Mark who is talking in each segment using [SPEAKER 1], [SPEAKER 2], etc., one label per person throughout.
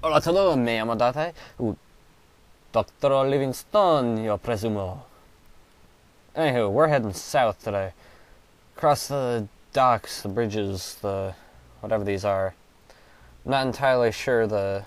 [SPEAKER 1] Hola a todos, me llamo Date. Doctor Livingstone, yo presumo. Anywho, we're heading south today. Across the docks, the bridges, the whatever these are. Not entirely sure the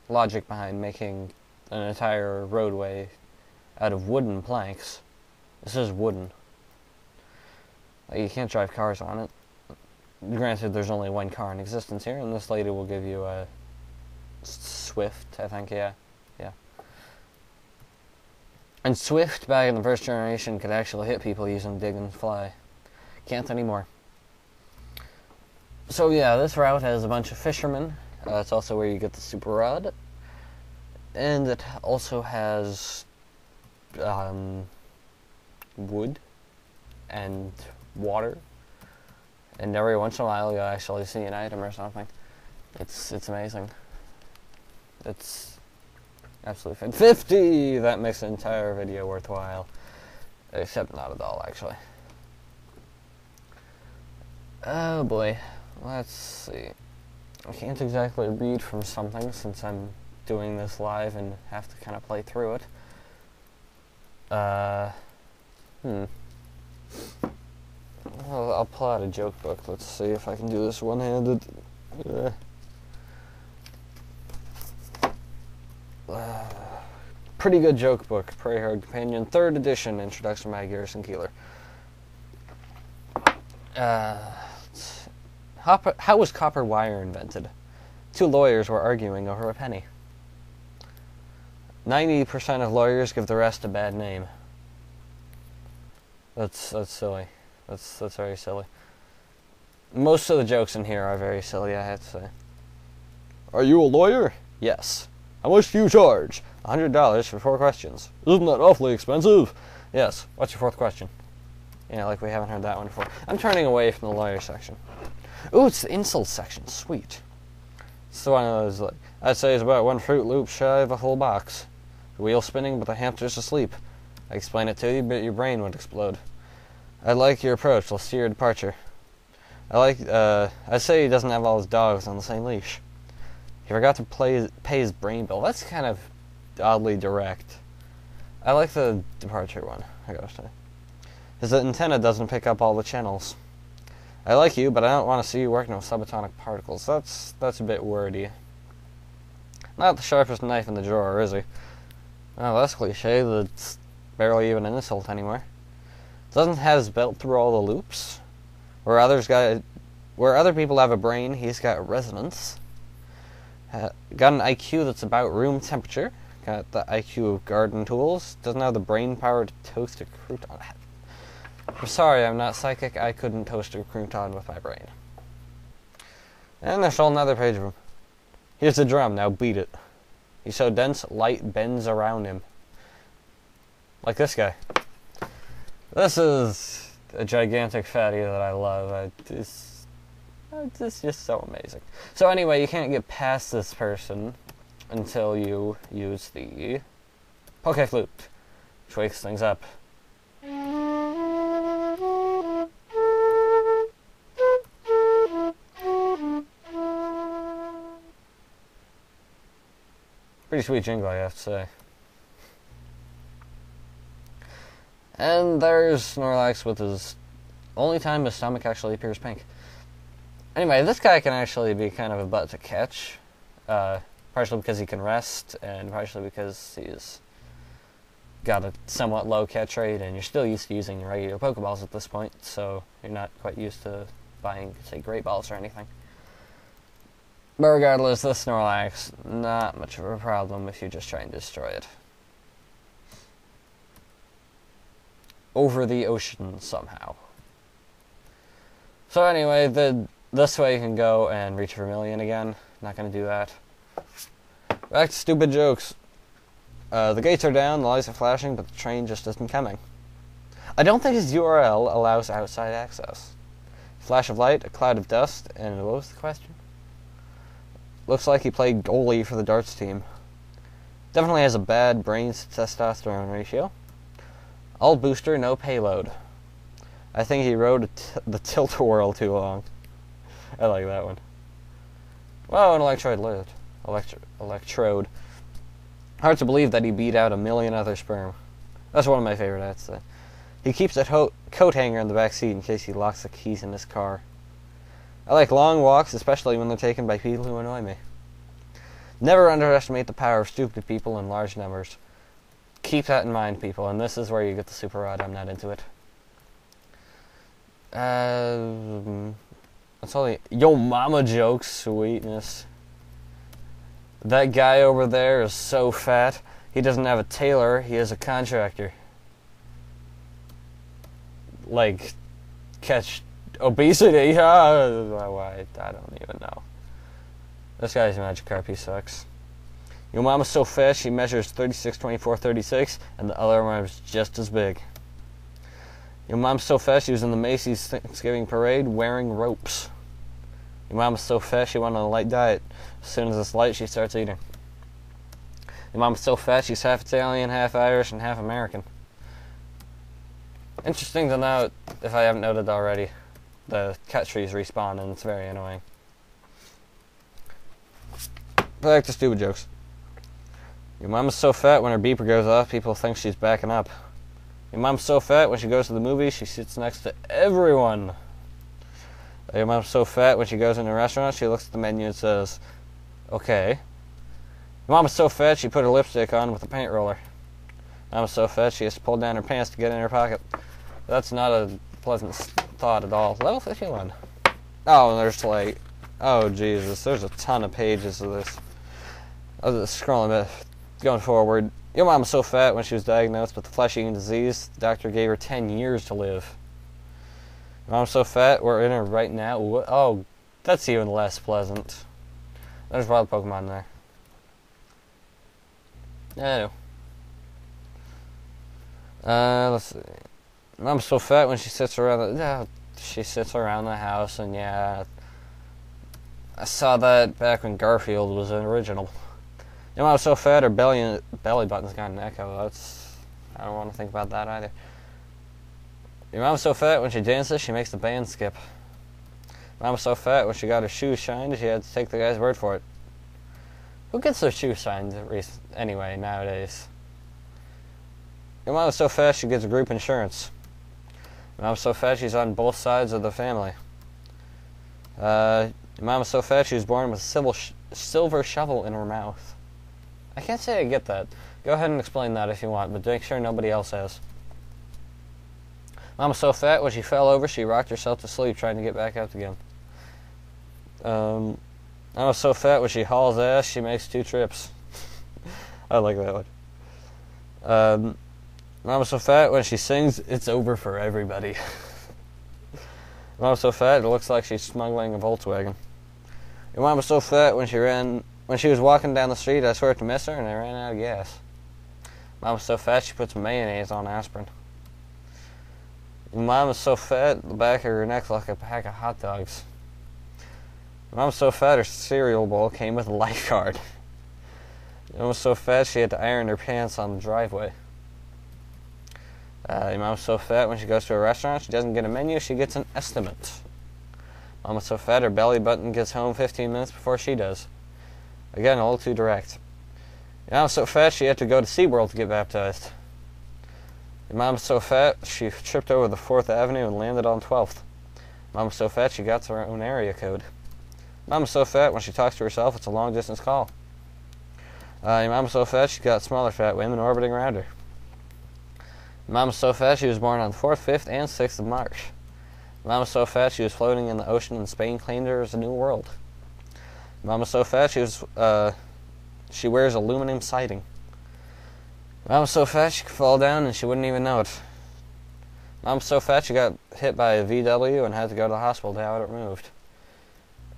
[SPEAKER 1] logic behind making an entire roadway out of wooden planks. This is wooden. Like, you can't drive cars on it. Granted, there's only one car in existence here, and this lady will give you a Swift, I think, yeah. And Swift, back in the first generation, could actually hit people using dig and fly. Can't anymore. So yeah, this route has a bunch of fishermen. It's also where you get the super rod. And it also has wood and water. And every once in a while you'll actually see an item or something. It's amazing. It's absolutely fantastic. 50! That makes the entire video worthwhile. Except not at all, actually. Oh boy. Let's see. I can't exactly read from something since I'm doing this live and have to kind of play through it. Well, I'll pull out a joke book. Let's see if I can do this one-handed. Pretty good joke book. Pray Hard Companion, 3rd edition, introduction by Garrison Keeler. How was copper wire invented? 2 lawyers were arguing over a penny. 90% of lawyers give the rest a bad name. That's silly. That's very silly. Most of the jokes in here are very silly, I have to say. Are you a lawyer? Yes. How much do you charge? $100 for 4 questions. Isn't that awfully expensive? Yes. What's your 4th question? Yeah, like we haven't heard that one before. I'm turning away from the lawyer section. Ooh, it's the insult section. Sweet. It's one of those, like, I'd say it's about 1 Fruit Loop shy of a full box. The wheel spinning, but the hamster's asleep. I explain it to you, but your brain would explode. I like your approach. Let's see your departure. I'd say he doesn't have all his dogs on the same leash. He forgot to pay his brain bill. That's kind of oddly direct. I like the departure one, I gotta say. His antenna doesn't pick up all the channels. I like you, but I don't want to see you working with subatomic particles. That's a bit wordy. Not the sharpest knife in the drawer, is he? Oh, that's cliche. That's barely even an insult anymore. Doesn't have his belt through all the loops. Where other people have a brain, he's got resonance. Got an IQ that's about room temperature. Got the IQ of garden tools. Doesn't have the brain power to toast a crouton. I'm sorry, I'm not psychic. I couldn't toast a crouton with my brain. And there's still another page of him. Here's the drum, now beat it. He's so dense, light bends around him. Like this guy. This is a gigantic fatty that I love. It's just so amazing. So anyway, you can't get past this person until you use the Poké Flute, which wakes things up. Pretty sweet jingle, I have to say. And there's Snorlax with his only time his stomach actually appears pink. Anyway, this guy can actually be kind of a butt to catch. Partially because he can rest, and partially because he's got a somewhat low catch rate, and you're still used to using regular Pokeballs at this point, so you're not quite used to buying, say, Great Balls or anything. But regardless, this Snorlax, not much of a problem if you just try and destroy it. Over the ocean, somehow. So anyway, this way you can go and reach Vermilion again. Not gonna do that. Back to stupid jokes. The gates are down, the lights are flashing, but the train just isn't coming. I don't think his URL allows outside access. Flash of light, a cloud of dust, and what was the question? Looks like he played goalie for the darts team. Definitely has a bad brains to testosterone ratio. All booster, no payload. I think he rode the tilt-a-whirl too long. I like that one. Whoa, an Electroid lived. electrode. Hard to believe that he beat out 1,000,000 other sperm. That's one of my favorite hats. He keeps that coat hanger in the back seat in case he locks the keys in his car. I like long walks, especially when they're taken by people who annoy me. Never underestimate the power of stupid people in large numbers. Keep that in mind, people, and this is where you get the super rod. I'm not into it. That's all the yo mama jokes, sweetness. That guy over there is so fat, he doesn't have a tailor, he is a contractor. Like, catch obesity? I don't even know. This guy's Magikarp, he sucks. Your mama's so fat, she measures 36, 24, 36, and the other one is just as big. Your mom's so fat, she was in the Macy's Thanksgiving parade wearing ropes. Your mama's so fat, she went on a light diet. As soon as it's light, she starts eating. Your mom's so fat, she's half Italian, half Irish, and half American. Interesting to note, if I haven't noted already, the cat trees respawn, and it's very annoying. Back to stupid jokes. Your mama's so fat, when her beeper goes off, people think she's backing up. Your mom's so fat, when she goes to the movies, she sits next to everyone. Your mom's so fat, when she goes in a restaurant, she looks at the menu and says, okay. Your mom is so fat, she put her lipstick on with a paint roller. Your mom is so fat, she has to pull down her pants to get in her pocket. That's not a pleasant thought at all. Level 51. Oh, and there's like, oh Jesus, there's a ton of pages of this. I was scrolling a bit, going forward. Your mom was so fat when she was diagnosed with the flesh-eating disease, the doctor gave her 10 years to live. Your mom's so fat, we're in her right now. Oh, that's even less pleasant. There's wild Pokemon there. Anyway. Let's see. Mom's so fat when she sits around the house, and yeah, I saw that back when Garfield was an original. Your mom's so fat, her belly button's got an echo. I don't want to think about that either. Your mom's so fat when she dances, she makes the band skip. Your mom's so fat when she got her shoes shined, she had to take the guy's word for it. Who gets their shoes shined anyway nowadays? Your mom is so fat she gets group insurance. Your mom is so fat she's on both sides of the family. Your mom is so fat she was born with a silver shovel in her mouth. I can't say I get that. Go ahead and explain that if you want, but make sure nobody else has. Mom was so fat when she fell over she rocked herself to sleep trying to get back up again. Mom was so fat when she hauls ass she makes 2 trips. I like that one. Mom was so fat when she sings it's over for everybody. Mom was so fat it looks like she's smuggling a Volkswagen. Your mom was so fat when she was walking down the street, I swear to miss her, and I ran out of gas. Mom was so fat she puts mayonnaise on aspirin. Your mom is so fat the back of her neck like a pack of hot dogs. Your mom was so fat her cereal bowl came with a lifeguard. Your mom was so fat she had to iron her pants on the driveway. Your mom was so fat when she goes to a restaurant she doesn't get a menu, she gets an estimate. Mom was so fat her belly button gets home 15 minutes before she does. Again, a little too direct. Your mom was so fat she had to go to SeaWorld to get baptized. Your mom was so fat she tripped over the 4th Avenue and landed on 12th. Mom was so fat she got to her own area code. Mom was so fat when she talks to herself it's a long distance call. Your mom was so fat she got smaller fat women orbiting around her. Your mom was so fat she was born on the 4th, 5th, and 6th of March. Your mom was so fat she was floating in the ocean and Spain claimed her as a new world. Your mom was so fat she wears aluminum siding. Your mom was so fat she could fall down and she wouldn't even know it. Your mom was so fat she got hit by a VW and had to go to the hospital to have it removed.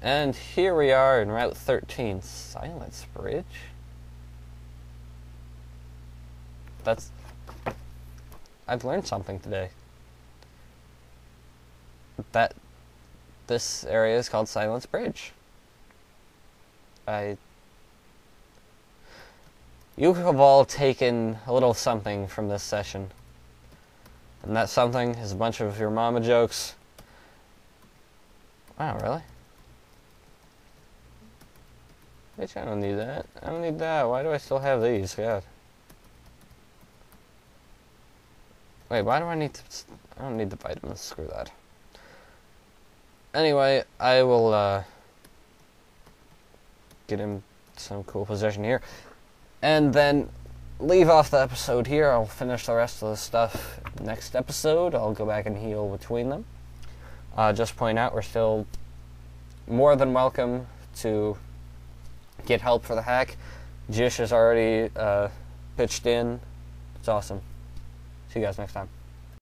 [SPEAKER 1] And here we are in Route 13, Silence Bridge. I've learned something today. That this area is called Silence Bridge. You have all taken a little something from this session. And that something is a bunch of your mama jokes. Wow, really? Bitch, I don't need that. I don't need that. Why do I still have these? God. Wait, why do I need to... I don't need the vitamins. Screw that. Anyway, I will get him some cool position here. And then leave off the episode here. I'll finish the rest of the stuff next episode. I'll go back and heal between them. Just point out, we're still more than welcome to get help for the hack. Jish has already pitched in. It's awesome. See you guys next time.